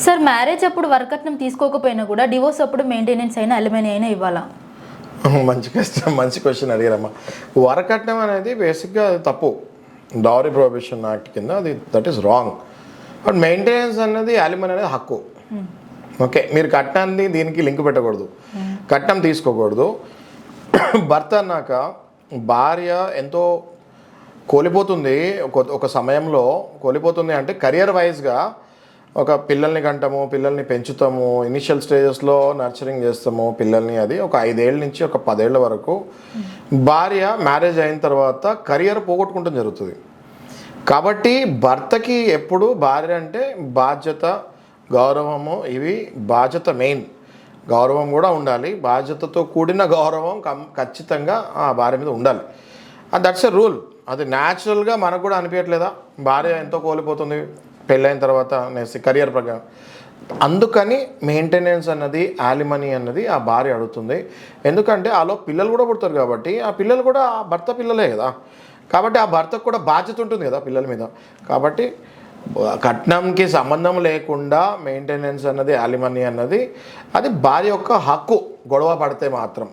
Sir marriage అప్పుడు వరకట్నం తీసుకోకపోయినా కూడా divorce అప్పుడు మెయింటెనెన్స్ అయినా అలిమనీ అయినా ఇవ్వాలా? మంచి క్వశ్చన్ అడిగారమ్మా. వరకట్నం అనేది బేసిక్గా అది తప్పు, డౌరీ ప్రొహిబిషన్ యాక్ట్ కింద అది that is wrong. But maintenance అన్నది అలిమనీ అనేది హక్కు. ఓకే, మీరు కట్నాన్ని దీనికి లింక్ పెట్టకూడదు, కట్నం తీసుకోకూడదు. భర్త అన్నాక భార్య ఎంతో కోల్పోతుంది, ఒక సమయంలో కోల్పోతుంది. అంటే కెరియర్ వైజ్గా ఒక పిల్లల్ని కంటాము, పిల్లల్ని పెంచుతాము, ఇనిషియల్ స్టేజెస్లో నర్చరింగ్ చేస్తాము పిల్లల్ని. అది ఒక 5 ఏళ్ళ నుంచి ఒక 10 ఏళ్ళ వరకు భార్య మ్యారేజ్ అయిన తర్వాత కెరియర్ పోగొట్టుకుంటూ జరుగుతుంది. కాబట్టి భర్తకి ఎప్పుడు భార్య అంటే బాధ్యత, గౌరవము, ఇవి బాధ్యత మెయిన్. గౌరవం కూడా ఉండాలి, బాధ్యతతో కూడిన గౌరవం ఖచ్చితంగా ఆ భార్య మీద ఉండాలి. That's a rule. అది న్యాచురల్గా మనకు కూడా అనిపించట్లేదా? భార్య ఎంతో కోల్పోతుంది పెళ్ళైన తర్వాత కెరియర్ ప్రకారం. అందుకని మెయింటెనెన్స్ అన్నది, యాలిమనీ అన్నది ఆ భార్య అడుగుతుంది. ఎందుకంటే ఆలో పిల్లలు కూడా పుడతారు కాబట్టి ఆ పిల్లలు కూడా ఆ భర్త పిల్లలే కదా. కాబట్టి ఆ భర్తకు కూడా బాధ్యత ఉంటుంది కదా పిల్లల మీద. కాబట్టి కట్నంకి సంబంధం లేకుండా మెయింటెనెన్స్ అన్నది, యాలిమనీ అన్నది అది భార్య యొక్క హక్కు, గొడవ పడితే మాత్రం.